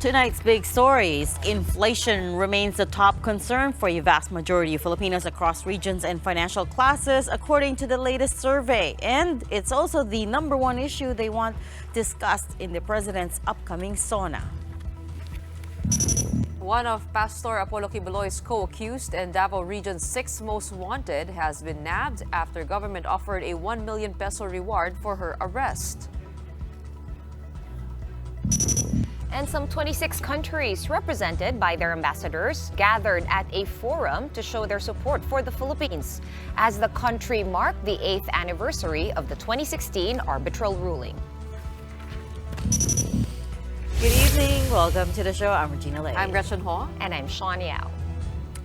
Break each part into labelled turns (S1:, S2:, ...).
S1: Tonight's big stories. Inflation remains the top concern for a vast majority of Filipinos across regions and financial classes, according to the latest survey. And it's also the #1 issue they want discussed in the president's upcoming SONA.
S2: One of Pastor Apollo Quiboloy's co-accused and Davao Region's 6th most wanted has been nabbed after government offered a 1 million peso reward for her arrest.
S3: And some 26 countries represented by their ambassadors gathered at a forum to show their support for the Philippines as the country marked the 8th anniversary of the 2016 arbitral ruling.
S1: Good evening. Welcome to the show. I'm Regina Lay.
S2: I'm Gretchen Ho.
S3: And I'm Shawn Yao.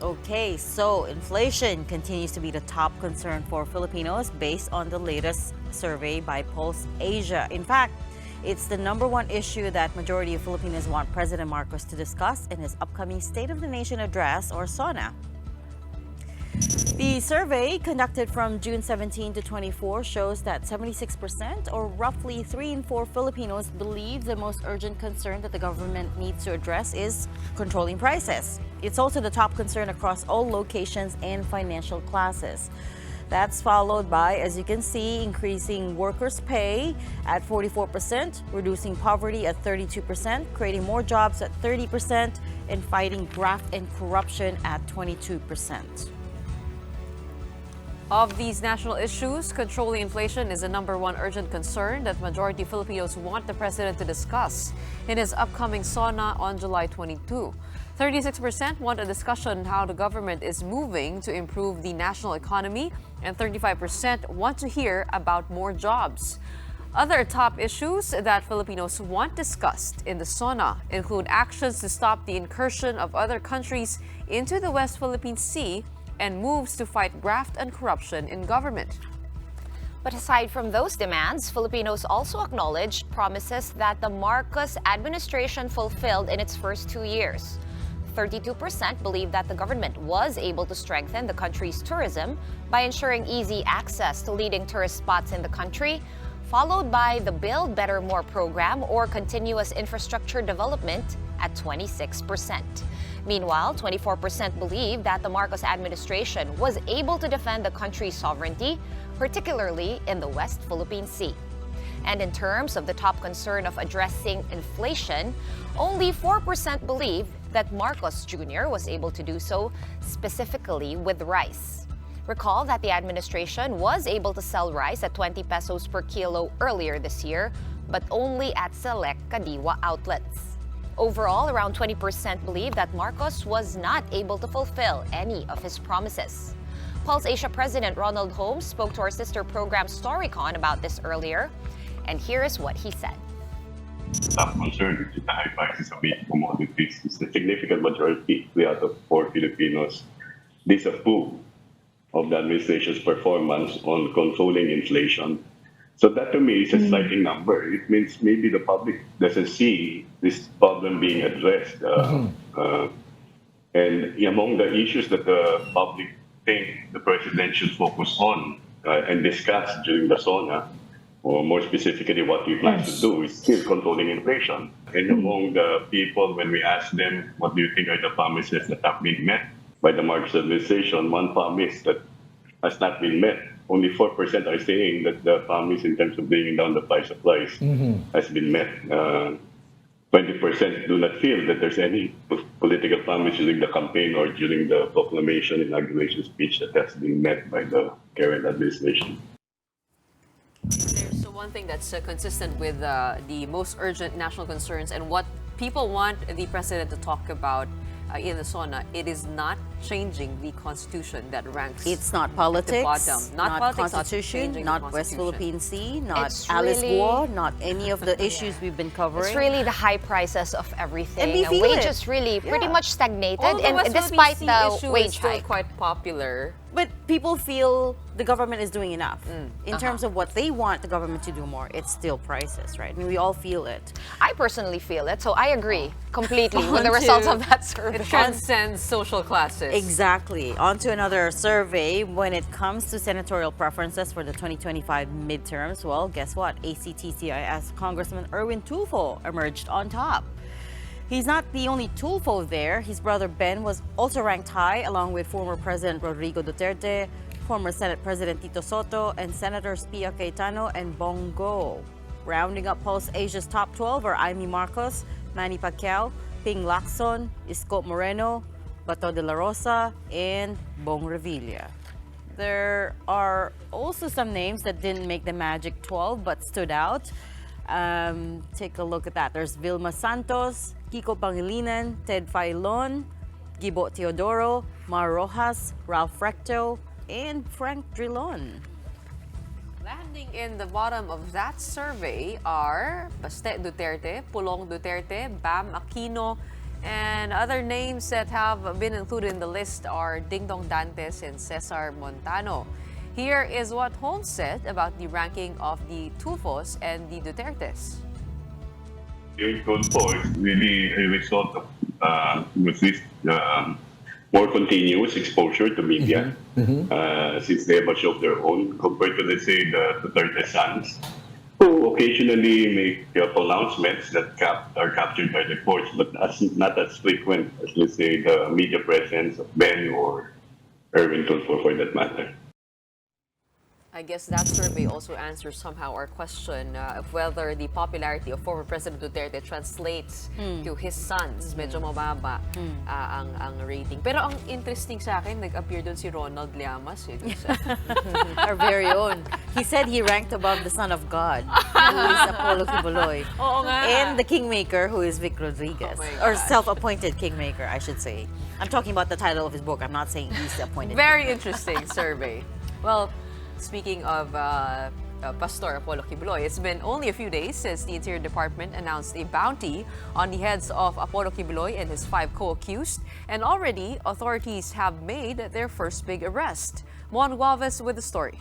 S1: Okay, so inflation continues to be the top concern for Filipinos based on the latest survey by Pulse Asia. In fact, it's the #1 issue that majority of Filipinos want President Marcos to discuss in his upcoming State of the Nation address, or SONA. The survey, conducted from June 17 to 24, shows that 76%, or roughly 3 in 4 Filipinos, believe the most urgent concern that the government needs to address is controlling prices. It's also the top concern across all locations and financial classes. That's followed by, as you can see, increasing workers' pay at 44%, reducing poverty at 32%, creating more jobs at 30%, and fighting graft and corruption at 22%.
S2: Of these national issues, controlling inflation is the #1 urgent concern that majority Filipinos want the president to discuss in his upcoming SONA on July 22. 36% want a discussion on how the government is moving to improve the national economy, and 35% want to hear about more jobs. Other top issues that Filipinos want discussed in the SONA include actions to stop the incursion of other countries into the West Philippine Sea and moves to fight graft and corruption in government.
S3: But aside from those demands, Filipinos also acknowledged promises that the Marcos administration fulfilled in its first 2 years. 32% believe that the government was able to strengthen the country's tourism by ensuring easy access to leading tourist spots in the country, followed by the Build Better More program or continuous infrastructure development at 26%. Meanwhile, 24% believe that the Marcos administration was able to defend the country's sovereignty, particularly in the West Philippine Sea. And in terms of the top concern of addressing inflation, only 4% believe that Marcos Jr. was able to do so, specifically with rice. Recall that the administration was able to sell rice at 20 pesos per kilo earlier this year, but only at select Kadiwa outlets. Overall, around 20% believe that Marcos was not able to fulfill any of his promises. Pulse Asia President Ronald Holmes spoke to our sister program Storycon about this earlier, and here is what he said.
S4: Top concern with the high prices of meat commodities is the significant majority, 3 out of 4 Filipinos, disapprove of the administration's performance on controlling inflation. So that to me is a slighting number. It means maybe the public doesn't see this problem being addressed. And among the issues that the public think the president should focus on and discuss during the SONA, or more specifically what he plans to do, is still controlling inflation. And among the people, when we ask them, what do you think are the promises that have been met by the Marcos administration, one promise that has not been met. Only 4% are saying that the promise in terms of bringing down the price of rice has been met. 20% do not feel that there's any political promise during the campaign or during the proclamation inauguration speech that has been met by the current administration.
S2: There's one thing that's consistent with the most urgent national concerns and what people want the president to talk about in the SONA. It is not changing the constitution that ranks.
S1: It's not politics,
S2: at the bottom.
S1: not
S2: politics,
S1: constitution,
S2: not
S1: not West Philippine Sea, not
S3: It's
S1: Alice
S3: really-
S1: War, not any of the issues we've been covering.
S3: It's really the high prices of everything.
S1: And we feel
S3: wages
S1: it.
S3: really pretty much stagnated,
S2: Although
S3: and
S2: West
S3: despite
S2: Philippine Sea
S3: the
S2: issue
S3: wage
S2: is still
S3: hike.
S2: quite popular.
S1: But people feel the government is doing enough. In terms of what they want the government to do more, it's still prices, right? I mean, we all feel it.
S3: I personally feel it, so I agree completely with the
S1: On
S3: results
S1: to-
S3: of that survey.
S2: It transcends social classes.
S1: Exactly. On to another survey. When it comes to senatorial preferences for the 2025 midterms, well, guess what? ACT-CIS Congressman Erwin Tulfo emerged on top. He's not the only Tulfo there. His brother Ben was also ranked high, along with former President Rodrigo Duterte, former Senate President Tito Soto, and Senators Pia Cayetano and Bongo. Rounding up Pulse Asia's top 12 are Amy Marcos, Manny Pacquiao, Ping Lacson, Isko Moreno, Bato de la Rosa, and Bong Revilla. There are also some names that didn't make the Magic 12 but stood out. Take a look at that. There's Vilma Santos, Kiko Pangilinan, Ted Filon, Gibo Teodoro, Mar Rojas, Ralph Recto, and Frank Drilon.
S2: Landing in the bottom of that survey are Baste Duterte, Pulong Duterte, Bam Aquino, and other names that have been included in the list are Dingdong Dantes and Cesar Montano. Here is what Holmes said about the ranking of the Tulfos and the Dutertes.
S4: Yung Tulfo is really a result of more continuous exposure to media since they have a show of their own compared to, let's say, the Duterte sons, who occasionally make pronouncements that are captured by the courts, but not as frequent as, let's say, the media presence of Ben or Erwin Tulfo, for that matter.
S2: I guess that survey also answers somehow our question of whether the popularity of former President Duterte translates to his sons. Medyo mababa ang rating. Pero ang interesting sa akin, nag-appear doon si Ronald Llamas.
S1: Our very own. He said he ranked above the Son of God, who is Apollo Quiboloy.
S2: Oo nga.
S1: And the Kingmaker, who is Vic Rodriguez.
S2: Oh
S1: or self-appointed Kingmaker, I should say. I'm talking about the title of his book. I'm not saying he's the appointed
S2: Very
S1: Kingmaker.
S2: interesting survey. Well, speaking of Pastor Apollo Quiboloy, it's been only a few days since the Interior Department announced a bounty on the heads of Apollo Quiboloy and his 5 co-accused, and already authorities have made their first big arrest. Mon Guaves with the story.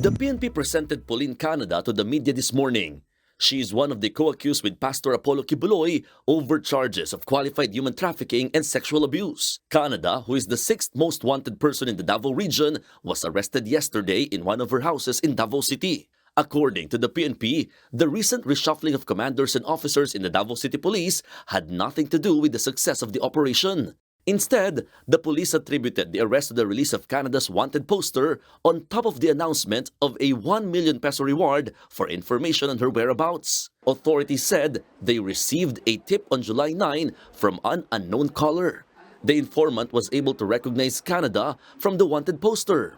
S5: The PNP presented Paulene Canada to the media this morning. She is one of the co-accused with Pastor Apollo Quiboloy over charges of qualified human trafficking and sexual abuse. Canada, who is the 6th most wanted person in the Davao region, was arrested yesterday in one of her houses in Davao City. According to the PNP, the recent reshuffling of commanders and officers in the Davao City Police had nothing to do with the success of the operation. Instead, the police attributed the arrest to the release of Canada's wanted poster on top of the announcement of a 1 million peso reward for information on her whereabouts. Authorities said they received a tip on July 9 from an unknown caller. The informant was able to recognize Canada from the wanted poster.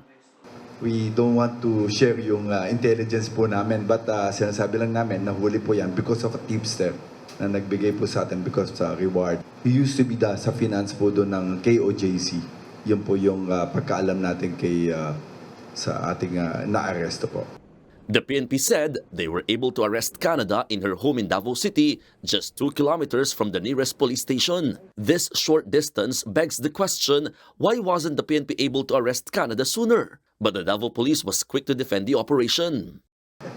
S6: We don't want to share yung intelligence po namin, but sinasabi lang namin nahuli po yan because of a tipster na nagbigay po sa atin because sa reward. He used to be sa finance po doon ng KOJC. Yun po yung pagkaalam natin kay sa ating na-arresto po.
S5: The PNP said they were able to arrest Canada in her home in Davao City, just 2 kilometers from the nearest police station. This short distance begs the question, why wasn't the PNP able to arrest Canada sooner? But the Davao Police was quick to defend the operation.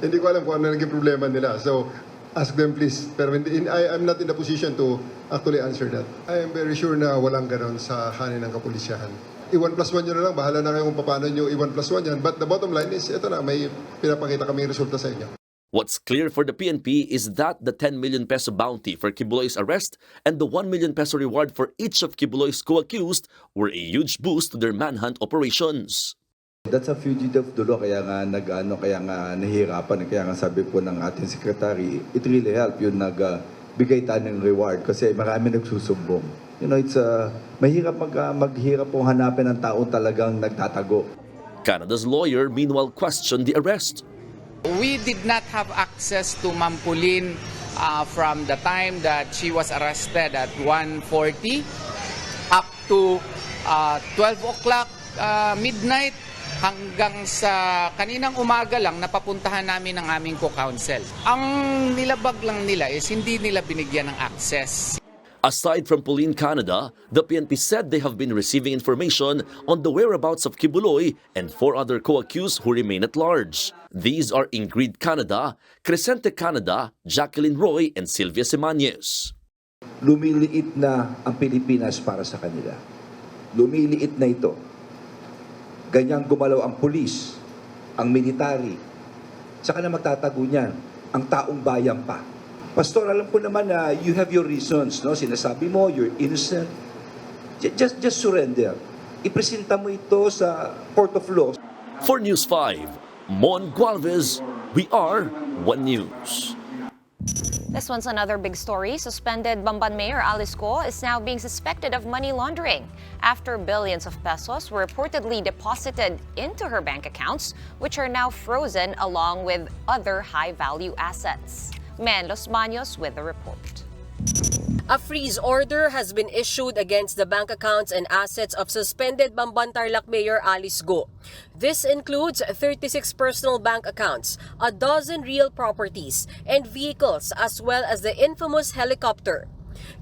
S7: Hindi ko alam kung ano naging problema nila. So, ask them please. Pero I'm not in the position to actually answer that. I am very sure na walang ganon sa hanin ng kapulisyahan. I-1+1 nyo na lang. Bahala na kayo kung paano nyo i-1+1 yan. But the bottom line is, ito na, may pinapakita kami resulta sa inyo.
S5: What's clear for the PNP is that the 10 million peso bounty for Quiboloy's arrest and the 1 million peso reward for each of Quiboloy's co-accused were a huge boost to their manhunt operations.
S6: That's a fugitive dulo, kaya nga kaya nga nahihirapan, kaya nga sabi po ng ating secretary, it really helped yung nagbigay tayo ng reward kasi marami nagsusumbong. You know, it's mahirap maghirap pong hanapin ng tao talagang nagtatago.
S5: Canada's lawyer meanwhile questioned the arrest.
S8: We did not have access to Ma'am Paulene from the time that she was arrested at 1:40 up to 12 o'clock midnight hanggang sa kaninang umaga lang napapuntahan namin ang aming co-counsel. Ang nilabag lang nila is hindi nila binigyan ng access.
S5: Aside from Paulene Canada, the PNP said they have been receiving information on the whereabouts of Quiboloy and 4 other co-accused who remain at large. These are Ingrid Canada, Crescente Canada, Jacqueline Roy, and Sylvia Semañez.
S9: Lumiliit na ang Pilipinas para sa kanila. Lumiliit na ito. Ganyang gumalaw ang pulis, ang military. Saka na magtatago niyan, ang taong bayan pa. Pastor, alam ko naman na you have your reasons, no? Sinasabi mo, you're innocent. Just surrender. Ipresenta mo ito sa court of law.
S5: For News 5, Mon Gualvez, we are One News.
S3: This one's another big story. Suspended Bamban Mayor Alice Go is now being suspected of money laundering after billions of pesos were reportedly deposited into her bank accounts, which are now frozen along with other high-value assets. Men Los Baños with the report.
S10: A freeze order has been issued against the bank accounts and assets of suspended Bamban Tarlac Mayor Alice Go. This includes 36 personal bank accounts, a dozen real properties, and vehicles, as well as the infamous helicopter.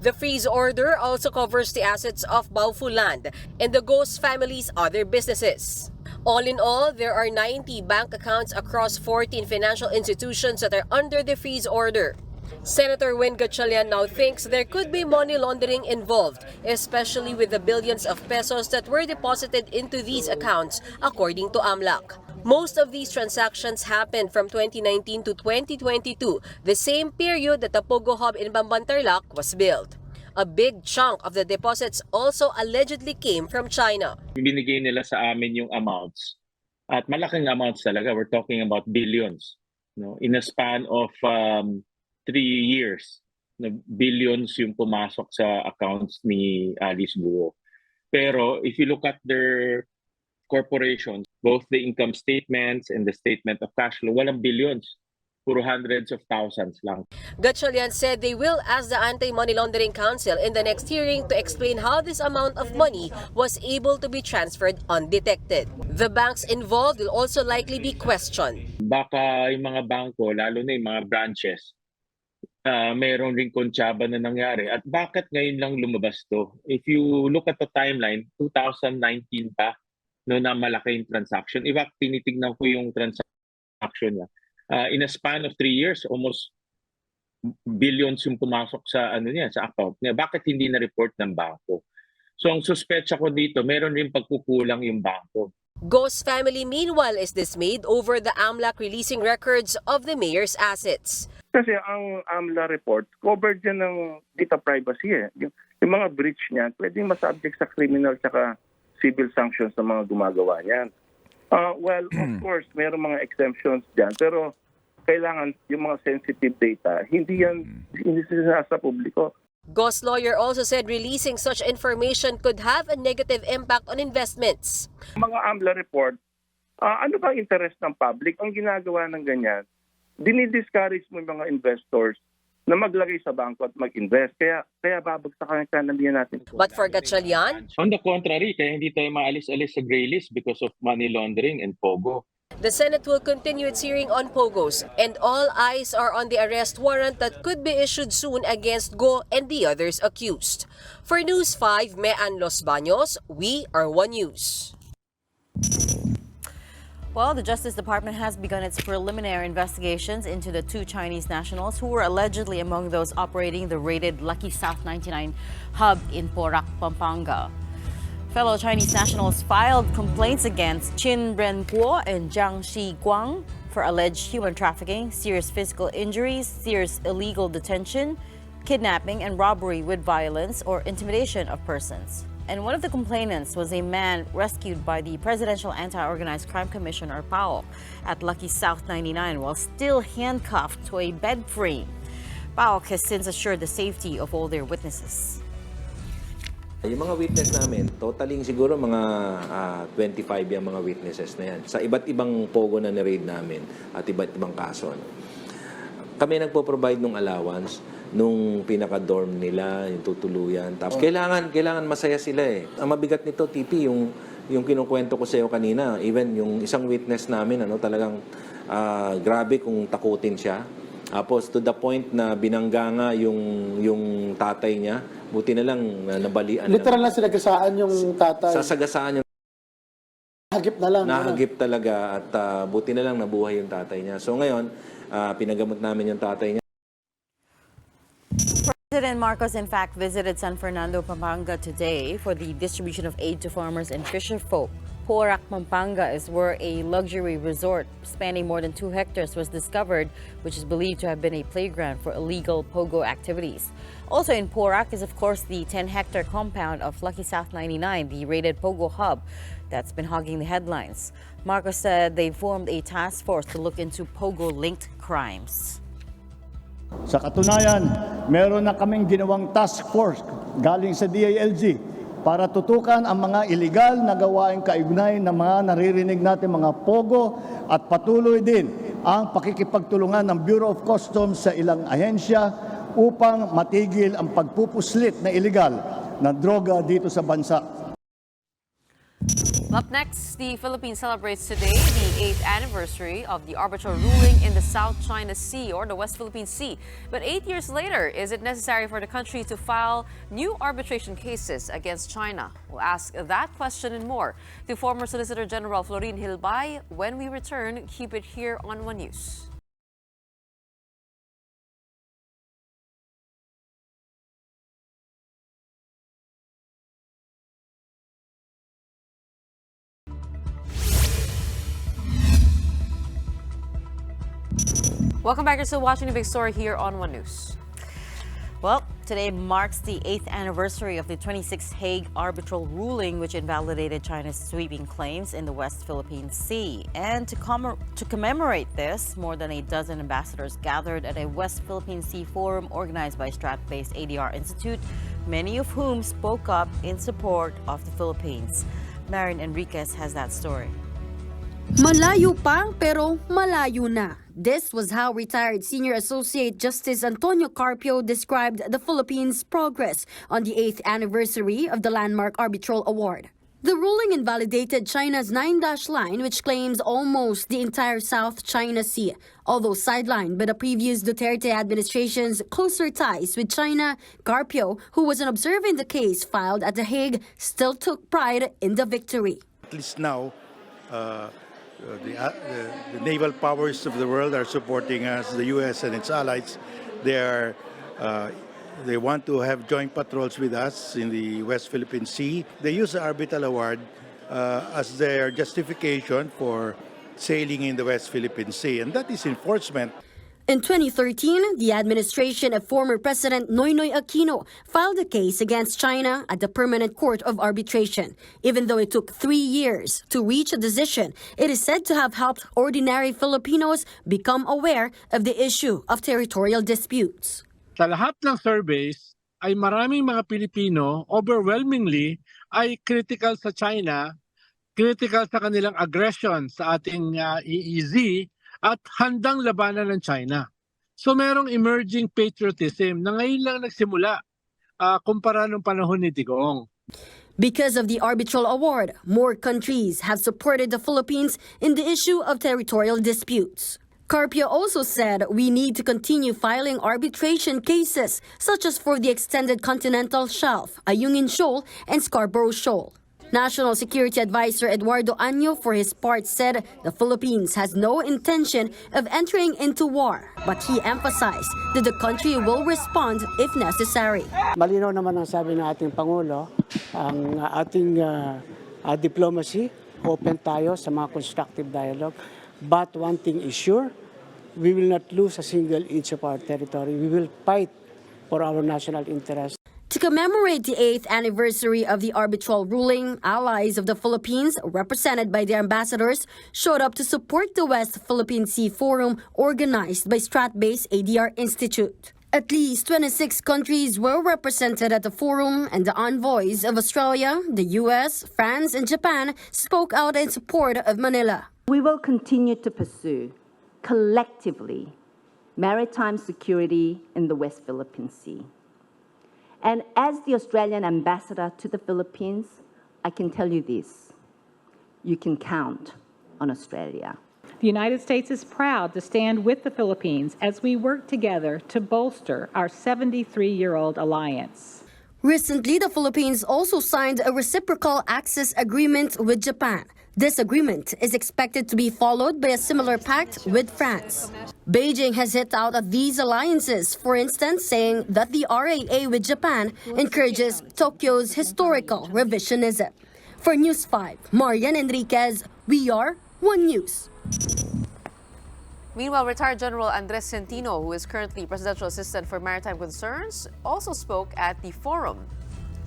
S10: The freeze order also covers the assets of Baofu Land and the Go's family's other businesses. All in all, there are 90 bank accounts across 14 financial institutions that are under the freeze order. Senator Gretchen now thinks there could be money laundering involved, especially with the billions of pesos that were deposited into these accounts, according to AMLAC. Most of these transactions happened from 2019 to 2022, the same period that the POGO hub in Bamban Tarlac was built. A big chunk of the deposits also allegedly came from China.
S11: Binigay nila sa amin yung amounts. At malaking amounts talaga. We're talking about billions. No? In a span of 3 years, na billions yung pumasok sa accounts ni Alice Guo. Pero if you look at their corporations, both the income statements and the statement of cash flow, walang billions. Puro hundreds of thousands lang.
S10: Gretchen said they will ask the Anti-Money Laundering Council in the next hearing to explain how this amount of money was able to be transferred undetected. The banks involved will also likely be questioned.
S11: Baka yung mga bangko, lalo na yung mga branches, mayroon ring kontsaba na nangyari. At bakit ngayon lang lumabas to? If you look at the timeline, 2019 pa, no, na malaki yung transaction. Iba, tinitignan ko yung transaction niya. In a span of 3 years, almost billions yung pumasok sa sa account niya. Bakit hindi na-report ng bangko? So ang suspetsa ko dito, meron rin pagkukulang yung bangko.
S10: Go's family meanwhile is dismayed over the AMLAC releasing records of the mayor's assets.
S12: Kasi ang AMLA report, covered yan ng data privacy. Yung mga breach niyan, pwedeng masubject sa criminal at civil sanctions ng mga gumagawa niyan. Well, of course, mayroong mga exemptions dyan. Pero kailangan yung mga sensitive data, hindi sa publiko.
S10: Go's lawyer also said releasing such information could have a negative impact on investments.
S12: Mga AMLA report, ano ba ang interest ng public? Ang ginagawa ng ganyan, dinidiscourage mo yung mga investors na maglagay sa bangko at mag-invest. Kaya babagsakan ang economy natin.
S10: But for Gatchalian,
S11: on the contrary, kaya hindi tayo maalis-alis sa gray list because of money laundering and POGO.
S10: the Senate will continue its hearing on POGOs, and all eyes are on the arrest warrant that could be issued soon against Go and the others accused. For News 5, Mean Los Baños, we are One News.
S1: Well, the Justice Department has begun its preliminary investigations into the two Chinese nationals who were allegedly among those operating the raided Lucky South 99 hub in Porac, Pampanga. Fellow Chinese nationals filed complaints against Qin Renguo and Jiang Shiguang for alleged human trafficking, serious physical injuries, serious illegal detention, kidnapping, and robbery with violence or intimidation of persons. And one of the complainants was a man rescued by the Presidential Anti-Organized Crime Commission, or PAO, at Lucky South 99 while still handcuffed to a bed frame. PAO has since assured the safety of all their witnesses.
S9: Yung mga witness namin, totaling siguro mga 25 yung mga witnesses na yan. Sa iba't ibang POGO na ni-raid namin at iba't ibang kaso. Kami nagpo-provide ng allowance nung pinaka-dorm nila, yung tutuluyan. Tapos kailangan masaya sila eh. Ang mabigat nito, TP, yung kinukwento ko sa iyo kanina, even yung isang witness namin, talagang grabe kung takutin siya. Tapos to the point na binangga nga yung tatay niya, buti na lang nabalian.
S13: Literal na sinagasaan yung tatay.
S9: Sasagasaan yung
S13: nahagip na lang.
S9: Nahagip talaga at buti na lang nabuhay yung tatay niya. So ngayon, pinagamot namin yung tatay niya.
S1: President Marcos, in fact, visited San Fernando, Pampanga today for the distribution of aid to farmers and fisher folk Porac, Pampanga is where a luxury resort spanning more than 2 hectares was discovered, which is believed to have been a playground for illegal POGO activities. Also in Porac is, of course, the 10-hectare compound of Lucky South 99, the rated POGO hub that's been hogging the headlines. Marcos said they formed a task force to look into POGO-linked crimes.
S14: Sa katunayan, meron na kaming ginawang task force galing sa DILG para tutukan ang mga iligal na gawaing kaugnay ng mga naririnig natin mga POGO at patuloy din ang pakikipagtulungan ng Bureau of Customs sa ilang ahensya upang matigil ang pagpupuslit na iligal na droga dito sa bansa.
S2: Up next, the Philippines celebrates today the 8th anniversary of the arbitral ruling in the South China Sea or the West Philippine Sea. But 8 years later, is it necessary for the country to file new arbitration cases against China? We'll ask that question and more to former Solicitor General Florin Hilbay when we return. Keep it here on One News. Welcome back. You're still watching the big story here on One News.
S1: Well, today marks the 8th anniversary of the 26th Hague arbitral ruling, which invalidated China's sweeping claims in the West Philippine Sea. And to commemorate this, more than a dozen ambassadors gathered at a West Philippine Sea forum organized by Strat-based ADR Institute, many of whom spoke up in support of the Philippines. Marin Enriquez has that story.
S15: Malayo pa pero malayo na. This was how retired Senior Associate Justice Antonio Carpio described the Philippines' progress on the 8th anniversary of the landmark Arbitral Award. The ruling invalidated China's 9-dash line, which claims almost the entire South China Sea, although sidelined by the previous Duterte administration's closer ties with China. Carpio, who was an observer in the case filed at The Hague, still took pride in the victory.
S16: At least now, the naval powers of the world are supporting us, the U.S. and its allies. They want to have joint patrols with us in the West Philippine Sea. They use the Arbitral Award as their justification for sailing in the West Philippine Sea, and that is enforcement.
S15: In 2013, the administration of former President Noynoy Aquino filed a case against China at the Permanent Court of Arbitration. Even though it took 3 years to reach a decision, it is said to have helped ordinary Filipinos become aware of the issue of territorial disputes.
S17: Sa lahat ng surveys ay maraming mga Pilipino overwhelmingly ay critical sa China, critical sa kanilang aggression sa ating EEZ, at handang labanan ng China. So merong emerging patriotism na ngayon lang nagsimula kumpara nung panahon ni Digong.
S15: Because of the Arbitral Award, more countries have supported the Philippines in the issue of territorial disputes. Carpio also said we need to continue filing arbitration cases such as for the extended continental shelf, Ayungin Shoal and Scarborough Shoal. National Security Advisor Eduardo Año, for his part, said the Philippines has no intention of entering into war, but he emphasized that the country will respond if necessary.
S13: Malinaw naman ang sabi ng ating Pangulo, ang ating diplomacy, open tayo sa mga constructive dialogue. But one thing is sure, we will not lose a single inch of our territory. We will fight for our national interest.
S15: To commemorate the 8th anniversary of the arbitral ruling, allies of the Philippines, represented by their ambassadors, showed up to support the West Philippine Sea Forum organized by Strat-based ADR Institute. At least 26 countries were represented at the forum, and the envoys of Australia, the US, France, and Japan spoke out in support of Manila.
S18: We will continue to pursue, collectively, maritime security in the West Philippine Sea. And as the Australian ambassador to the Philippines, I can tell you this: you can count on Australia.
S19: The United States is proud to stand with the Philippines as we work together to bolster our 73-year-old alliance.
S15: Recently, the Philippines also signed a reciprocal access agreement with Japan. This agreement is expected to be followed by a similar pact with France. Beijing has hit out at these alliances, for instance, saying that the RAA with Japan encourages Tokyo's historical revisionism. For News 5, Marian Enriquez, we are One News.
S2: Meanwhile, retired General Andres Centino, who is currently Presidential Assistant for Maritime Concerns, also spoke at the forum.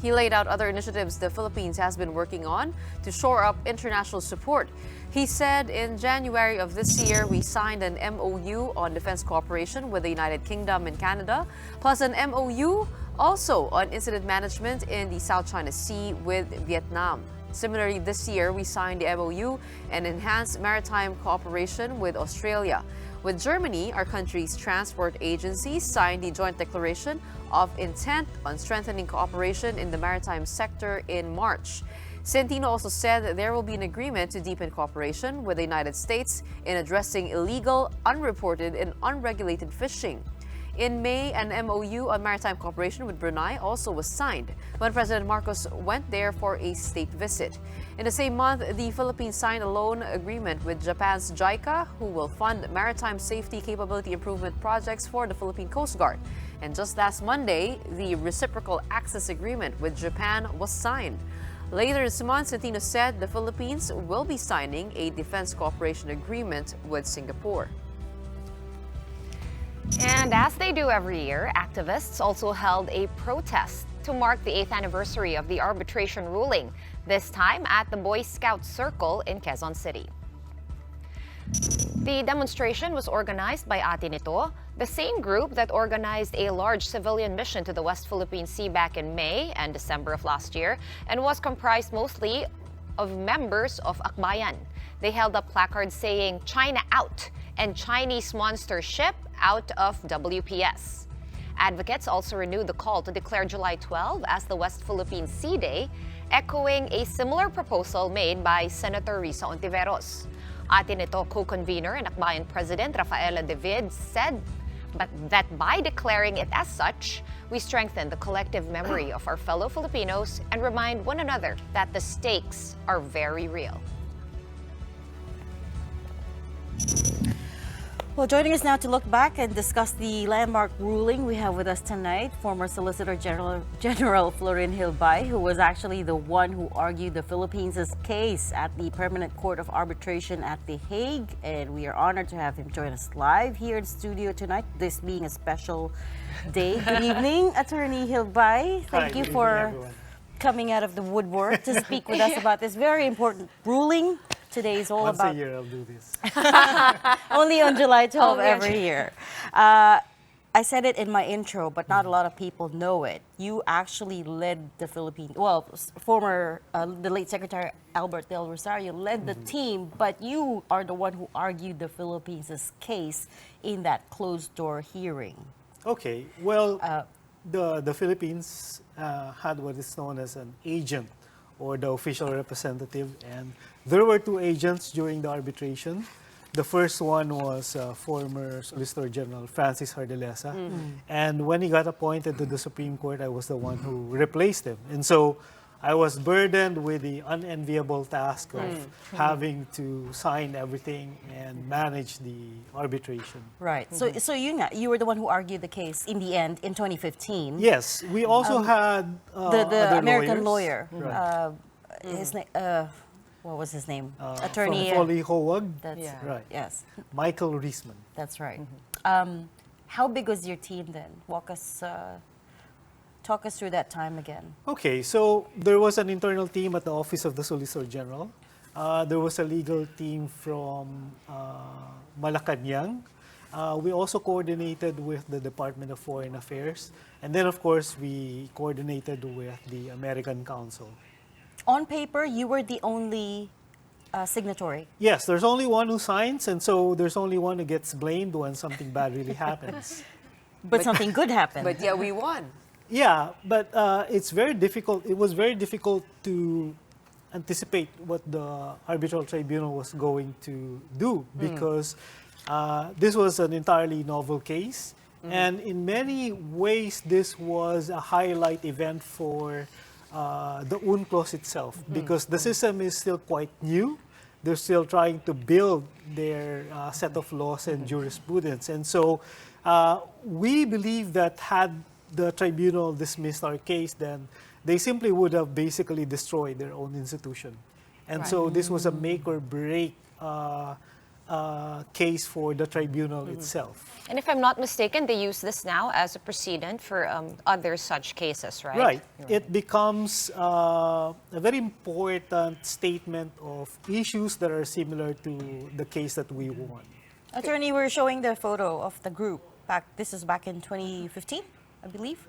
S2: He laid out other initiatives the Philippines has been working on to shore up international support. He said in January of this year, we signed an MOU on defense cooperation with the United Kingdom and Canada, plus an MOU also on incident management in the South China Sea with Vietnam. Similarly, this year, we signed the MOU and enhanced maritime cooperation with Australia. With Germany, our country's transport agencies signed the joint declaration of intent on strengthening cooperation in the maritime sector in March. Centino also said that there will be an agreement to deepen cooperation with the United States in addressing illegal, unreported, and unregulated fishing. In May, an MOU on maritime cooperation with Brunei also was signed when President Marcos went there for a state visit. In the same month, the Philippines signed a loan agreement with Japan's JICA, who will fund maritime safety capability improvement projects for the Philippine Coast Guard. And just last Monday, the reciprocal access agreement with Japan was signed. Later this month, Centino said the Philippines will be signing a defense cooperation agreement with Singapore.
S3: And as they do every year, activists also held a protest to mark the 8th anniversary of the arbitration ruling, this time at the Boy Scout Circle in Quezon City. The demonstration was organized by Atinito, the same group that organized a large civilian mission to the West Philippine Sea back in May and December of last year, and was comprised mostly of members of Akbayan. They held up placards saying "China out" and "Chinese monster ship out of WPS." Advocates also renewed the call to declare July 12 as the West Philippine Sea Day, echoing a similar proposal made by Senator Risa Ontiveros. Atinito co-convener and Akbayan President Rafaela David said that by declaring it as such, we strengthen the collective memory of our fellow Filipinos and remind one another that the stakes are very real.
S1: Well, joining us now to look back and discuss the landmark ruling, we have with us tonight former Solicitor General Florin Hilbay, who was actually the one who argued the Philippines' case at the Permanent Court of Arbitration at The Hague. And we are honored to have him join us live here in studio tonight, this being a special day. Good evening, Attorney Hilbay. Thank you for coming out of the woodwork to speak with us about this very important ruling. Today is all
S20: Once
S1: about...
S20: a year I'll do this.
S1: Only on July 12 every year. I said it in my intro, but not a lot of people know it. You actually led the Philippines, well, the late Secretary Albert Del Rosario led the team, but you are the one who argued the Philippines' case in that closed-door hearing.
S20: Okay, well, the Philippines had what is known as an agent or the official representative, and there were two agents during the arbitration. The first one was former Solicitor General Francis Hardelesa, and when he got appointed to the Supreme Court, I was the one who replaced him. And so I was burdened with the unenviable task of having to sign everything and manage the arbitration.
S1: Right. So you were the one who argued the case in the end in 2015.
S20: Yes. We also had
S1: the American lawyer.
S20: Right.
S1: His name. What was his name? Attorney.
S20: Foley Howag.
S1: That's
S20: right.
S1: Yes.
S20: Michael Riesman.
S1: That's right. How big was your team then? Talk us through that time again.
S20: Okay, so there was an internal team at the Office of the Solicitor General. There was a legal team from Malacanang. We also coordinated with the Department of Foreign Affairs. And then, of course, we coordinated with the American Council.
S1: On paper, you were the only signatory.
S20: Yes, there's only one who signs, and so there's only one who gets blamed when something bad really happens.
S1: But something good happened.
S2: But yeah, we won.
S20: Yeah, but it's very difficult. It was very difficult to anticipate what the arbitral tribunal was going to do because this was an entirely novel case. And in many ways, this was a highlight event for the UNCLOS itself because the system is still quite new. They're still trying to build their set of laws and jurisprudence. And so we believe that had the tribunal dismissed our case, then they simply would have basically destroyed their own institution. And so this was a make or break case for the tribunal itself.
S3: And if I'm not mistaken, they use this now as a precedent for other such cases, right?
S20: Right. It becomes a very important statement of issues that are similar to the case that we won.
S1: Attorney, we're showing the photo of the group. This is back in 2015, I believe.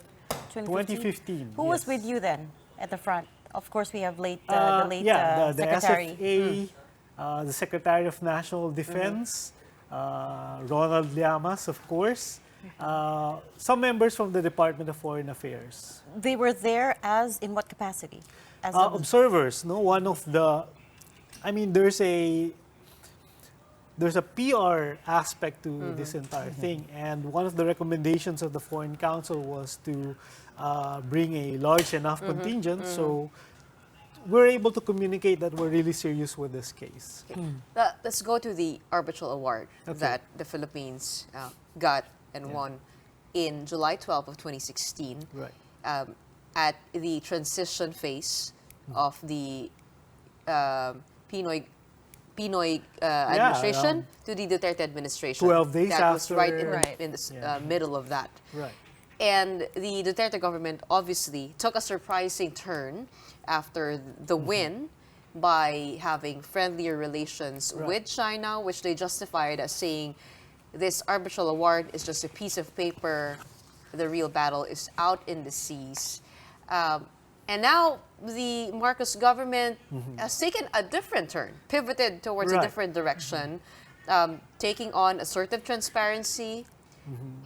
S20: 2015.
S1: Who was
S20: yes.
S1: with you then at the front? Of course, we have the late
S20: the
S1: secretary.
S20: SFA, the Secretary of National Defense, Ronald Llamas, of course, some members from the Department of Foreign Affairs.
S1: They were there in what capacity? As
S20: observers, no? One of the, I mean, there's a PR aspect to this entire thing, and one of the recommendations of the Foreign Council was to bring a large enough contingent, so we're able to communicate that we're really serious with this case.
S2: Okay. Let's go to the Arbitral Award that the Philippines got and won in July 12 of 2016 at the transition phase of the Pinoy administration to the Duterte administration.
S20: 12 days
S2: that
S20: after.
S2: was right in the middle of that.
S20: Right.
S2: And the Duterte government obviously took a surprising turn after the win by having friendlier relations with China, which they justified as saying this arbitral award is just a piece of paper. The real battle is out in the seas. And now the Marcos government has taken a different turn, pivoted towards a different direction, taking on assertive transparency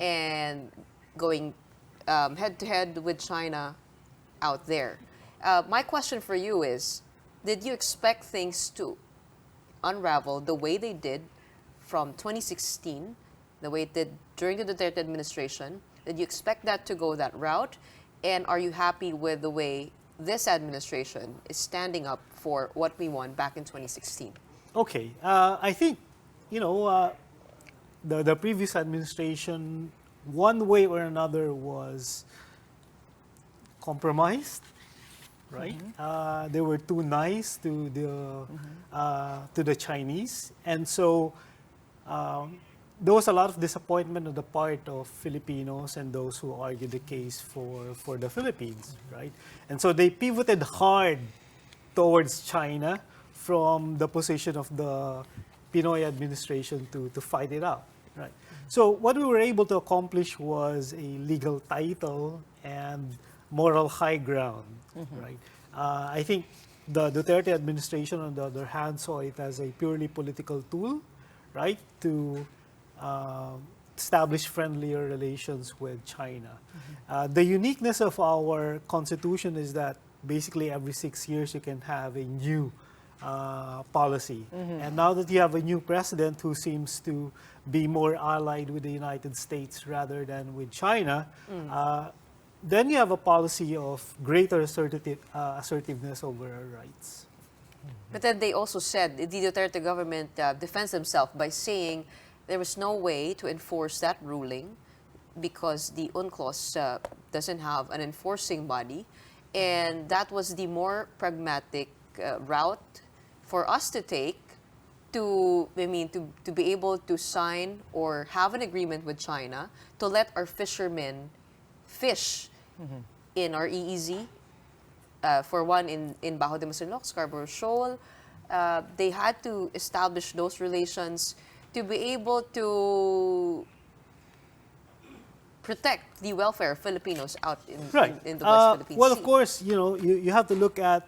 S2: and going head-to-head with China out there. My question for you is, did you expect things to unravel the way they did from 2016, the way it did during the Duterte administration? Did you expect that to go that route? And are you happy with the way this administration is standing up for what we won back in 2016?
S20: Okay. I think, the previous administration, one way or another, was compromised, right? They were too nice to the Chinese, and so there was a lot of disappointment on the part of Filipinos and those who argued the case for the Philippines, right? And so they pivoted hard towards China from the position of the Pinoy administration to fight it out, right? So what we were able to accomplish was a legal title and moral high ground, right? I think the Duterte administration, on the other hand, saw it as a purely political tool, right, to establish friendlier relations with China. The uniqueness of our constitution is that basically every 6 years you can have a new policy. And now that you have a new president who seems to be more allied with the United States rather than with China, then you have a policy of greater assertiveness over our rights.
S2: But then they also said, the Duterte government defends themselves by saying there was no way to enforce that ruling because the UNCLOS doesn't have an enforcing body. And that was the more pragmatic route for us to take to be able to sign or have an agreement with China to let our fishermen fish in our EEZ. For one, in Bajo de Masinloc, Scarborough Shoal, they had to establish those relations to be able to protect the welfare of Filipinos out in the West Philippine
S20: well,
S2: Sea.
S20: of course, you have to look at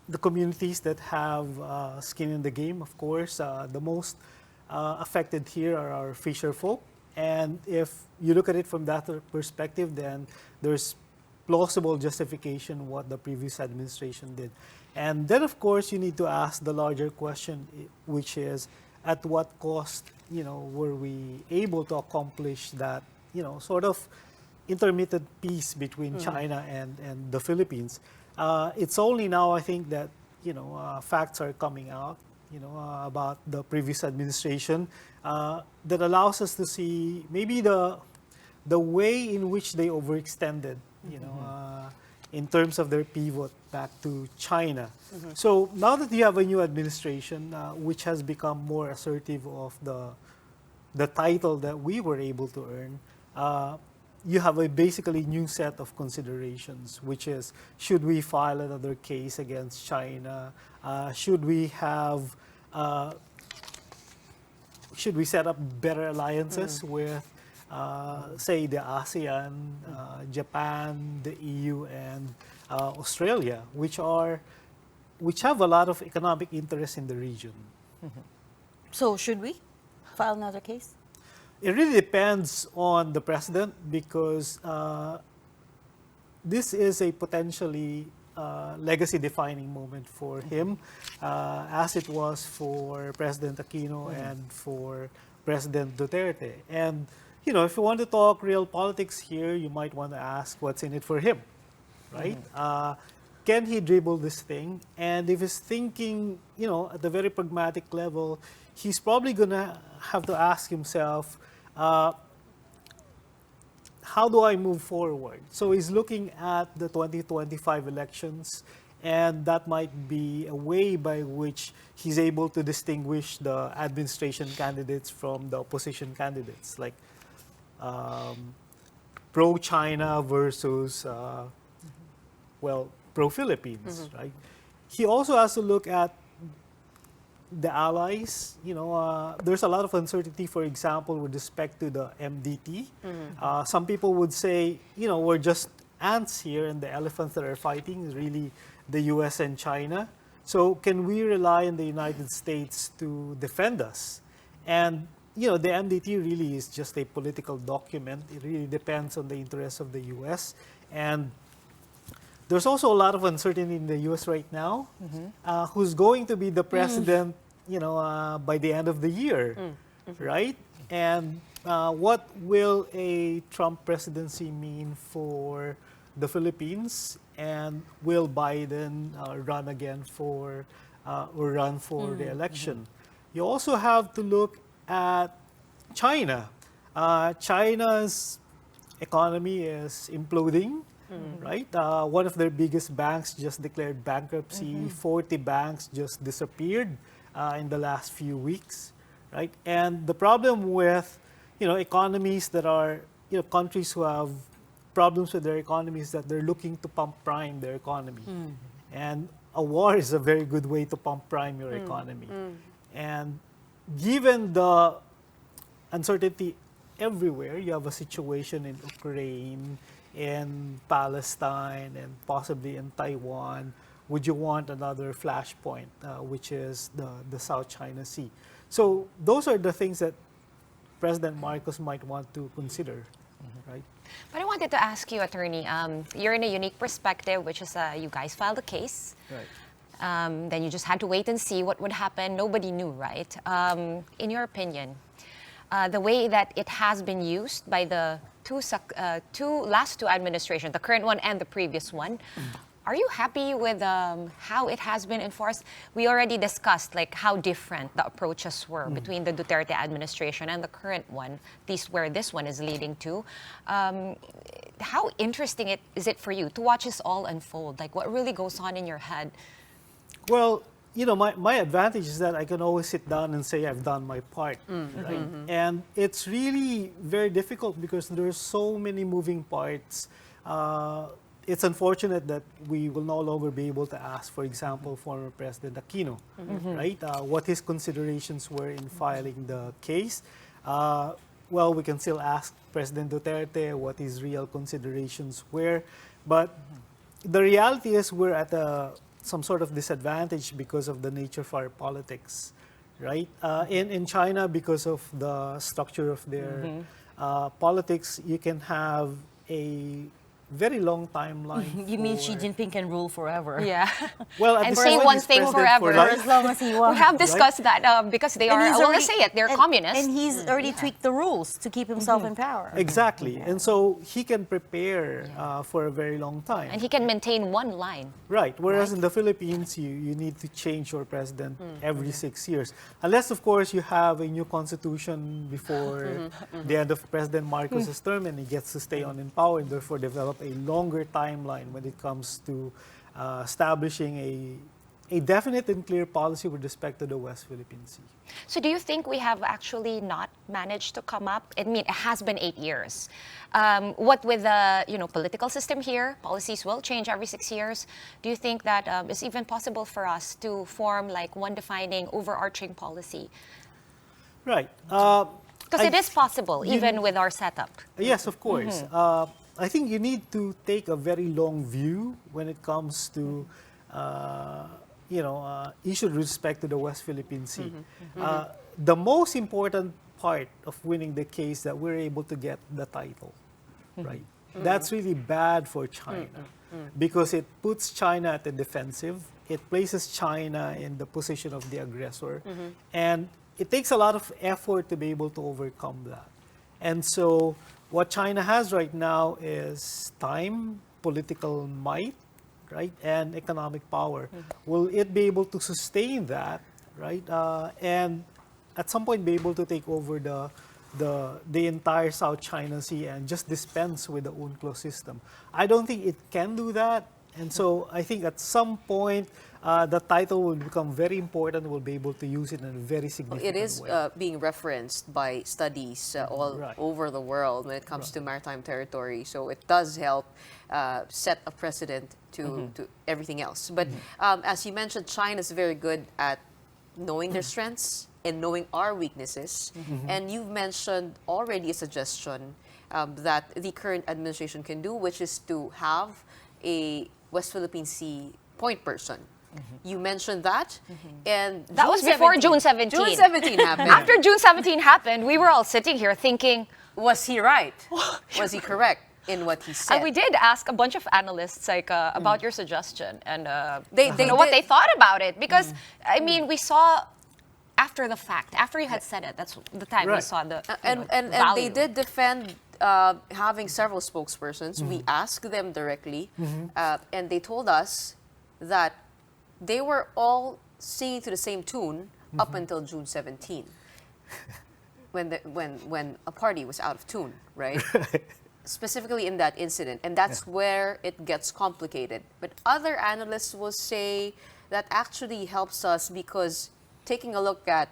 S20: the communities that have skin in the game. Of course, the most affected here are our fisher folk. And if you look at it from that perspective, then there's plausible justification what the previous administration did. And then, of course, you need to ask the larger question, which is, at what cost, were we able to accomplish that, sort of intermittent peace between China and the Philippines? It's only now, I think, that, facts are coming out, about the previous administration that allows us to see maybe the way in which they overextended in terms of their pivot back to China. So now that you have a new administration, which has become more assertive of the title that we were able to earn, you have a basically new set of considerations, which is, should we file another case against China? Should we set up better alliances with, say, the ASEAN, Japan, the EU, and Australia, which have a lot of economic interest in the region?
S1: So should we file another case?
S20: It really depends on the president, because this is a potentially legacy-defining moment for him, as it was for President Aquino and for President Duterte. And, if you want to talk real politics here, you might want to ask what's in it for him, right? Can he dribble this thing? And if he's thinking, at the very pragmatic level, he's probably going to have to ask himself, how do I move forward? So he's looking at the 2025 elections, and that might be a way by which he's able to distinguish the administration candidates from the opposition candidates, like pro-China versus, pro-Philippines, right? He also has to look at the allies. There's a lot of uncertainty, for example, with respect to the MDT. Some people would say, we're just ants here, and the elephants that are fighting is really the US and China. So can we rely on the United States to defend us? And, the MDT really is just a political document. It really depends on the interests of the US. And there's also a lot of uncertainty in the US right now. Who's going to be the president, by the end of the year, right? And what will a Trump presidency mean for the Philippines? And will Biden run again for the election? You also have to look at China. China's economy is imploding. Right? One of their biggest banks just declared bankruptcy. 40 banks just disappeared in the last few weeks, right? And the problem with, economies that are, countries who have problems with their economies, that they're looking to pump prime their economy. And a war is a very good way to pump prime your economy. And given the uncertainty everywhere, you have a situation in Ukraine, in Palestine, and possibly in Taiwan. Would you want another flashpoint, which is the South China Sea? So those are the things that President Marcos might want to consider, right?
S3: But I wanted to ask you, Attorney, you're in a unique perspective, which is you guys filed a case.
S20: Right.
S3: Then you just had to wait and see what would happen. Nobody knew, right? In your opinion, the way that it has been used by the last two administrations, the current one and the previous one, are you happy with how it has been enforced? We already discussed how different the approaches were between the Duterte administration and the current one, at least where this one is leading to. How interesting is it for you to watch this all unfold? What really goes on in your head?
S20: Well, my advantage is that I can always sit down and say I've done my part, right? And it's really very difficult because there's so many moving parts. It's unfortunate that we will no longer be able to ask, for example, former President Aquino, right? What his considerations were in filing the case. Well, we can still ask President Duterte what his real considerations were. But the reality is we're at some sort of disadvantage because of the nature of our politics, right? In China, because of the structure of their politics, you can have a very long timeline.
S1: You mean Xi Jinping can rule forever?
S3: Yeah.
S20: Well,
S3: and say one thing forever.
S1: For as long as he wants.
S3: We have discussed that because they are, I want to say it, they're communists.
S1: And he's already tweaked the rules to keep himself in power.
S20: Exactly. And so he can prepare for a very long time.
S3: And he can maintain one line.
S20: Right. Whereas in the Philippines, you need to change your president every 6 years. Unless, of course, you have a new constitution before the end of President Marcos's term and he gets to stay on in power and therefore develop a longer timeline when it comes to establishing a definite and clear policy with respect to the West Philippine Sea.
S3: So do you think we have actually not managed to come up? I mean, it has been 8 years. What with the political system here, policies will change every 6 years. Do you think that it's even possible for us to form like one defining overarching policy?
S20: Right.
S3: Because it is possible, even with our setup.
S20: Yes, of course. I think you need to take a very long view when it comes to issues with respect to the West Philippine Sea. The most important part of winning the case that we're able to get the title, right? That's really bad for China because it puts China at the defensive. It places China in the position of the aggressor. And it takes a lot of effort to be able to overcome that. And so what China has right now is time, political might, right, and economic power. Will it be able to sustain that, right, and at some point be able to take over the entire South China Sea and just dispense with the UNCLOS system? I don't think it can do that. And so I think at some point, the title will become very important. We'll be able to use it in a very significant way.
S2: It is being referenced by studies all over the world when it comes to maritime territory. So it does help set a precedent to everything else. But as you mentioned, China is very good at knowing their strengths and knowing our weaknesses. And you've mentioned already a suggestion that the current administration can do, which is to have a West Philippine Sea point person. You mentioned that, and
S3: that was before June 17.
S2: June 17 happened.
S3: After June 17 happened, we were all sitting here thinking,
S2: was he right? Was he correct in what he said?
S3: And we did ask a bunch of analysts about your suggestion and
S2: they
S3: know what they thought about it, because I mean, we saw after the fact, after you had said it, that's the time we saw the
S2: and they did defend having several spokespersons. We asked them directly, and they told us that they were all singing to the same tune up until June 17, when a party was out of tune, right? Specifically in that incident, and that's where it gets complicated. But other analysts will say that actually helps us because taking a look at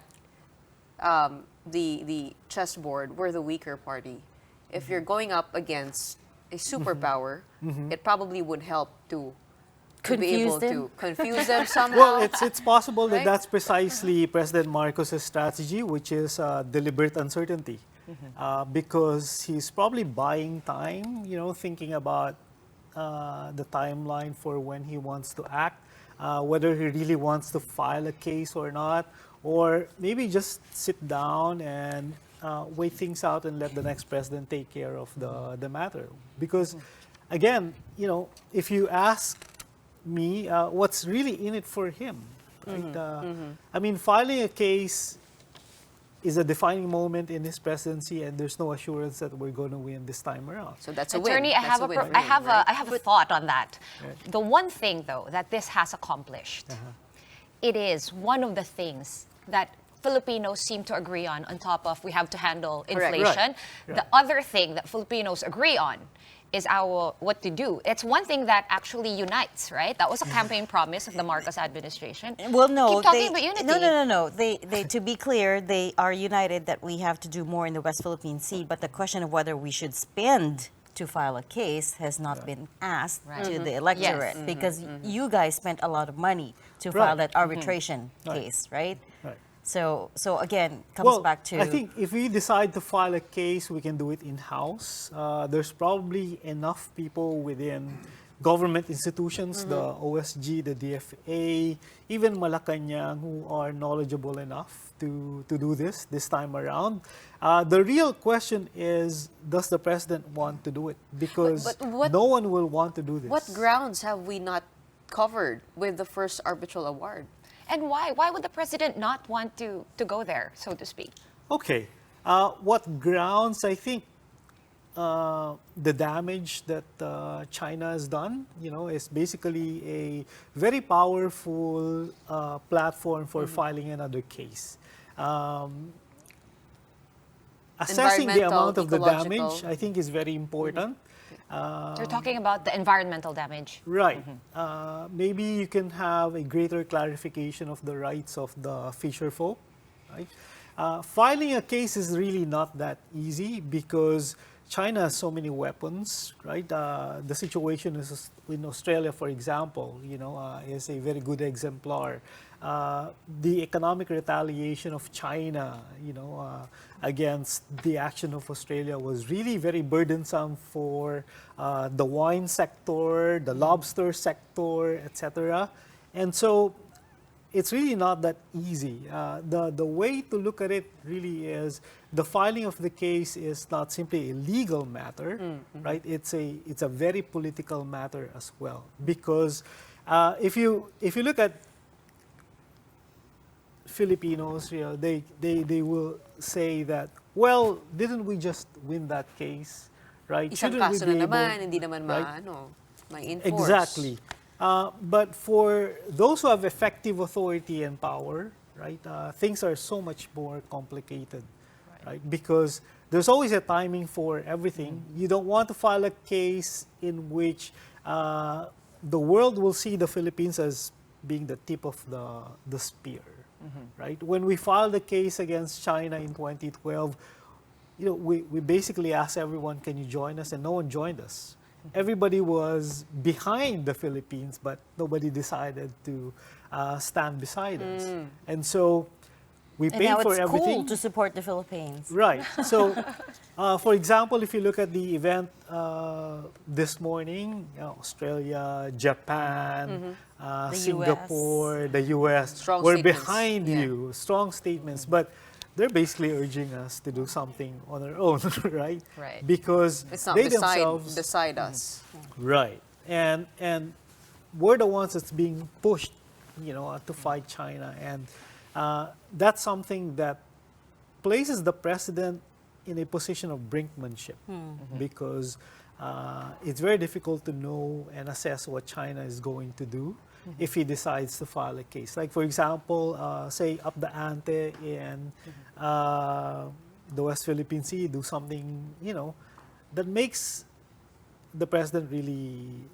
S2: the chessboard, we're the weaker party. If you're going up against a superpower, it probably would help to be able to confuse them somehow.
S20: Well, it's possible that that's precisely President Marcos's strategy, which is deliberate uncertainty, because he's probably buying time, thinking about the timeline for when he wants to act, whether he really wants to file a case or not, or maybe just sit down and wait things out and let the next president take care of the matter. Because, again, if you ask me, what's really in it for him, right? I mean, filing a case is a defining moment in his presidency, and there's no assurance that we're going to win this time around.
S2: So that's a
S3: Attorney,
S2: win.
S3: I have a thought on that. Right. The one thing, though, that this has accomplished, it is one of the things that Filipinos seem to agree on top of we have to handle inflation. Right. The other thing that Filipinos agree on is what to do. It's one thing that actually unites, right? That was a campaign promise of the Marcos administration.
S1: Well, no.
S3: Keep talking about unity.
S1: No. They, to be clear, they are united that we have to do more in the West Philippine Sea, but the question of whether we should spend to file a case has not been asked to the electorate, because you guys spent a lot of money to file that arbitration case, right? So again, comes back to...
S20: I think if we decide to file a case, we can do it in-house. There's probably enough people within government institutions, the OSG, the DFA, even Malacanang, who are knowledgeable enough to do this time around. The real question is, does the president want to do it? Because no one will want to do this.
S2: What grounds have we not covered with the first arbitral award?
S3: And why? Why would the president not want to go there, so to speak?
S20: Okay. What grounds? I think the damage that China has done, is basically a very powerful platform for filing another case. Assessing the amount of the damage, I think, is very important.
S3: You're talking about the environmental damage.
S20: Right. Maybe you can have a greater clarification of the rights of the fisher folk, right? Filing a case is really not that easy because China has so many weapons, right? The situation is in Australia, for example, is a very good exemplar. The economic retaliation of China, against the action of Australia was really very burdensome for the wine sector, the lobster sector, etc. And so it's really not that easy. The way to look at it really is the filing of the case is not simply a legal matter, right? It's a very political matter as well, because if you look at Filipinos, they will say that, well, didn't we just win that case, right?
S2: Isang
S20: Shouldn't we
S2: kaso
S20: be
S2: na
S20: able-
S2: naman, hindi naman
S20: right?
S2: ma-enforce.
S20: Exactly. But for those who have effective authority and power, right, things are so much more complicated, right? Because there's always a timing for everything. You don't want to file a case in which the world will see the Philippines as being the tip of the spear, right? When we filed the case against China in 2012, we basically asked everyone, can you join us? And no one joined us. Everybody was behind the Philippines, but nobody decided to stand beside us. And so we
S1: And
S20: paid
S1: now
S20: for
S1: it's
S20: everything.
S1: cool to support the Philippines.
S20: Right. So, for example, if you look at the event this morning, Australia, Japan,
S1: The
S20: Singapore, the US,
S2: Strong
S20: were
S2: statements.
S20: behind you. Strong statements. But they're basically urging us to do something on our own, right?
S3: Right.
S20: Because
S2: It's not
S20: they themselves...
S2: beside us.
S20: Right. And we're the ones that's being pushed, to fight China. And that's something that places the president in a position of brinkmanship, because it's very difficult to know and assess what China is going to do if he decides to file a case. Like, for example, say up the ante in the West Philippine Sea, do something, that makes the president really,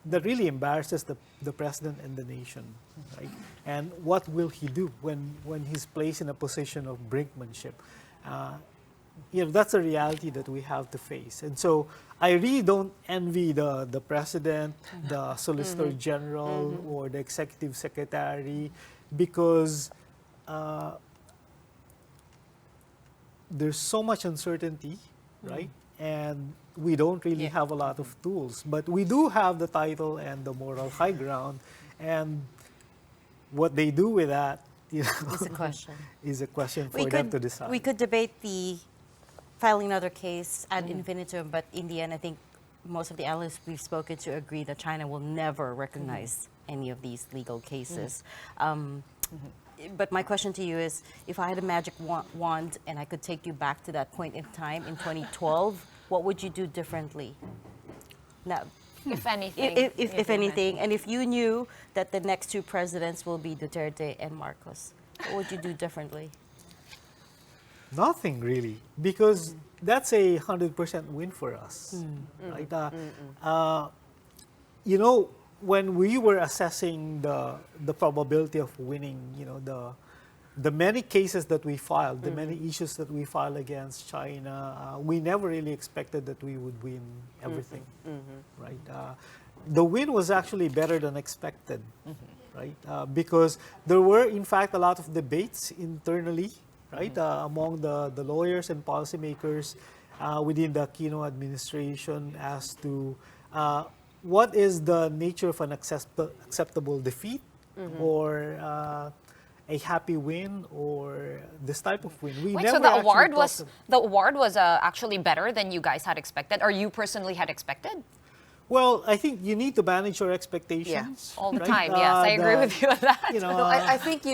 S20: that really embarrasses the president and the nation, right? And what will he do when he's placed in a position of brinkmanship? That's a reality that we have to face. And so I really don't envy the president, the solicitor general, or the executive secretary, because there's so much uncertainty, right? And we don't really have a lot of tools, but we do have the title and the moral high ground, and what they do with that,
S1: It's a question.
S20: is a question for them to decide.
S1: We could debate the filing another case ad infinitum, but in the end, I think most of the analysts we've spoken to agree that China will never recognize any of these legal cases. But my question to you is, if I had a magic wand and I could take you back to that point in time in 2012, what would you do differently? Now,
S3: If anything.
S1: if anything, and if you knew that the next two presidents will be Duterte and Marcos, what would you do differently?
S20: Nothing really, because that's a 100% win for us, right? When we were assessing the probability of winning, the many cases that we filed, the many issues that we filed against China, we never really expected that we would win everything, right? The win was actually better than expected, right? Because there were, in fact, a lot of debates internally, right, among the lawyers and policymakers within the Aquino administration as to what is the nature of an acceptable defeat, or a happy win, or this type of win. We
S3: Wait,
S20: never
S3: so the
S20: actually
S3: award was actually better than you guys had expected, or you personally had expected?
S20: Well, I think you need to manage your expectations.
S3: All the
S20: right?
S3: time, yes. I agree with you on that.
S2: No, I think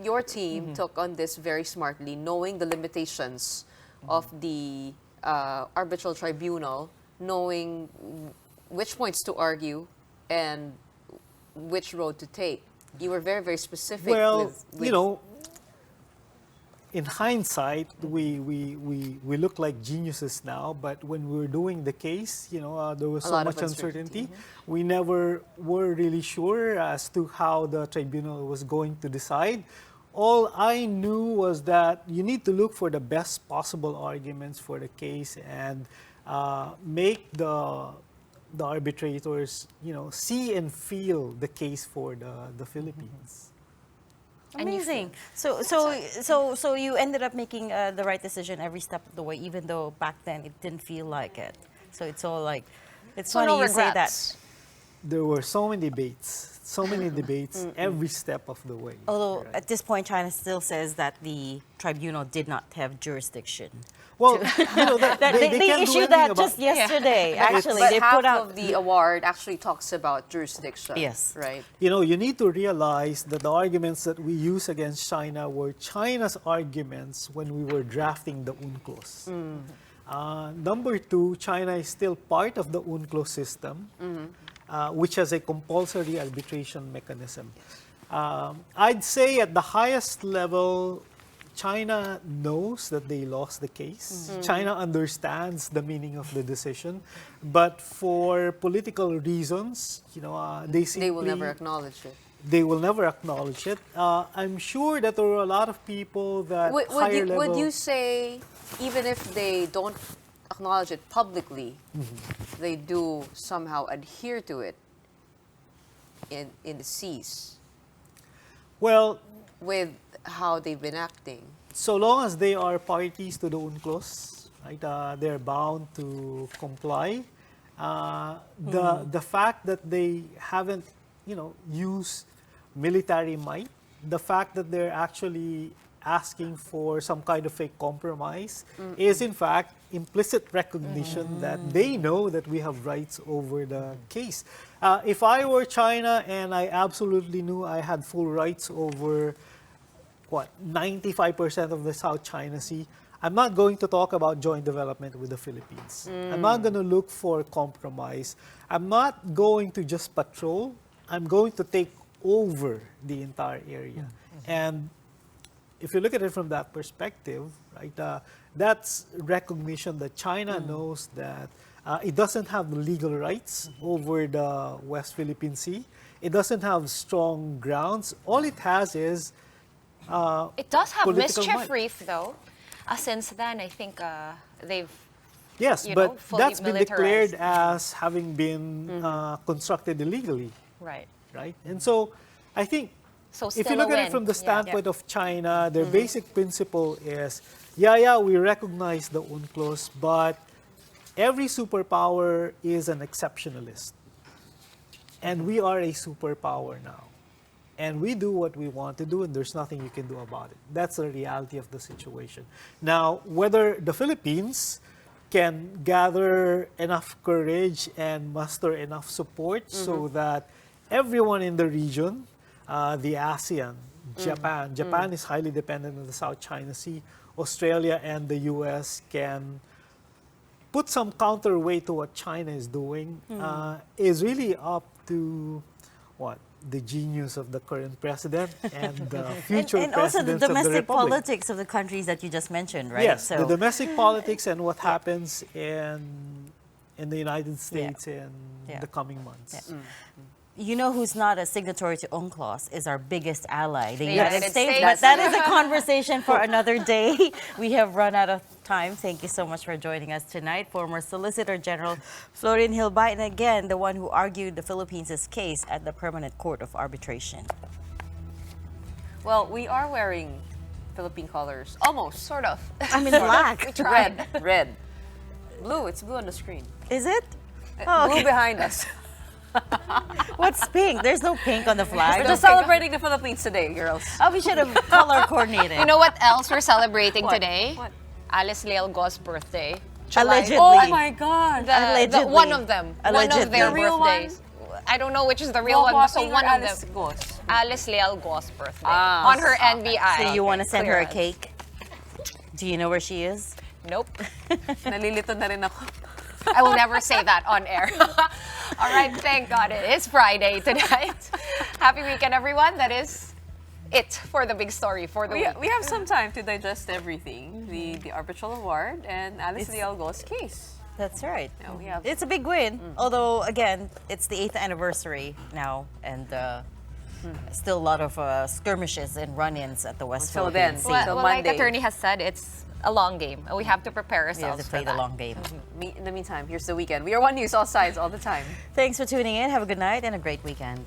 S2: your team took on this very smartly, knowing the limitations of the arbitral tribunal, knowing which points to argue and which road to take. You were very, very specific.
S20: Well,
S2: with
S20: in hindsight, we look like geniuses now, but when we were doing the case, there was so much uncertainty. We never were really sure as to how the tribunal was going to decide. All I knew was that you need to look for the best possible arguments for the case and make the arbitrators, see and feel the case for the Philippines.
S1: Amazing. So you ended up making the right decision every step of the way, even though back then it didn't feel like it. So it's all like, it's
S3: So
S1: funny
S3: no
S1: you say that.
S3: regrets.
S20: There were so many debates every step of the way.
S1: Although at this point, China still says that the tribunal did not have jurisdiction.
S20: Well,
S1: they issued that just yesterday. Actually,
S2: But
S1: they
S2: half
S1: put out
S2: of the award actually talks about jurisdiction.
S1: Yes.
S2: Right.
S20: You need to realize that the arguments that we use against China were China's arguments when we were drafting the UNCLOS. Number two, China is still part of the UNCLOS system, which has a compulsory arbitration mechanism. I'd say at the highest level, China knows that they lost the case. China understands the meaning of the decision, but for political reasons, they
S2: will never acknowledge it.
S20: They will never acknowledge it. I'm sure that there are a lot of people that
S2: Would you say, even if they don't acknowledge it publicly, they do somehow adhere to it in the seas?
S20: Well,
S2: with how they've been acting.
S20: So long as they are parties to the UNCLOS, right, they're bound to comply. The fact that they haven't, used military might, the fact that they're actually asking for some kind of a compromise is in fact implicit recognition that they know that we have rights over the case. If I were China and I absolutely knew I had full rights over 95% of the South China Sea, I'm not going to talk about joint development with the Philippines. I'm not going to look for compromise. I'm not going to just patrol. I'm going to take over the entire area. And if you look at it from that perspective, right, that's recognition that China knows that it doesn't have the legal rights over the West Philippine Sea. It doesn't have strong grounds. All it has is
S3: it does have
S20: political
S3: mischief
S20: might.
S3: reef, though. Since then, I think they've
S20: Yes, but
S3: fully
S20: that's been declared
S3: militarized.
S20: as having been constructed illegally.
S3: Right.
S20: Right? And so I think
S3: So
S20: if you
S3: still
S20: look
S3: a
S20: at
S3: win.
S20: it from the
S3: Yeah.
S20: standpoint of China, their basic principle is, yeah, we recognize the UNCLOS, but every superpower is an exceptionalist. And we are a superpower now. And we do what we want to do, and there's nothing you can do about it. That's the reality of the situation. Now, whether the Philippines can gather enough courage and muster enough support so that everyone in the region, the ASEAN, Japan is highly dependent on the South China Sea, Australia and the US can put some counterweight to what China is doing, is really up to the genius of the current president and the future
S1: and also the
S20: presidents of the
S1: domestic
S20: Republic.
S1: politics of the countries that you just mentioned, right?
S20: Yes, the domestic politics and what happens in the United States in the coming months.
S1: You know who's not a signatory to UNCLOS is our biggest ally, the
S3: The
S1: United
S3: United
S1: States.
S3: States.
S1: But that is a conversation for another day. We have run out of time. Thank you so much for joining us tonight. Former Solicitor General Florian Hilbay, and again, the one who argued the Philippines' case at the Permanent Court of Arbitration.
S2: Well, we are wearing Philippine colors. Almost.
S3: Sort of.
S1: I'm in black.
S3: We tried.
S2: Red. Blue. It's blue on the screen.
S1: Is it?
S2: Blue behind us.
S1: What's pink? There's no pink on the flag.
S2: We're just celebrating the Philippines today, girls.
S1: Oh, we should have color coordinated.
S3: You know what else we're celebrating
S2: What?
S3: today?
S2: What?
S3: Alice Lealgo's birthday.
S1: Allegedly.
S2: Oh my God.
S1: Allegedly.
S3: One of them. One of
S1: Allegedly.
S3: their
S2: The real
S3: birthdays. I don't know which is the real one, so one of them.
S2: Goes.
S3: Alice Lealgo's birthday.
S2: Ah.
S3: On her NBI.
S1: So you want to send her a
S3: clearance.
S1: cake? Do you know where she is?
S3: Nope.
S2: Nalilito na rin ako.
S3: I will never say that on air. All right, thank God it is Friday tonight. Happy weekend, everyone. That is it for the big story for the week.
S2: We have some time to digest everything. The Arbitral Award and Alice Dialgo's case.
S1: That's right.
S2: Yeah, we have.
S1: It's a big win, although, again, it's the 8th anniversary now, and still a lot of skirmishes and run-ins at the West
S2: Until
S1: Philippine
S2: then,
S1: Sea.
S2: well,
S3: Like attorney has said, it's a long game. We have to prepare
S1: We have
S3: ourselves
S1: to play
S3: for
S1: the
S3: that.
S1: long game.
S2: In the meantime, here's the weekend. We are One News, all sides, all the time.
S1: Thanks for tuning in. Have a good night and a great weekend.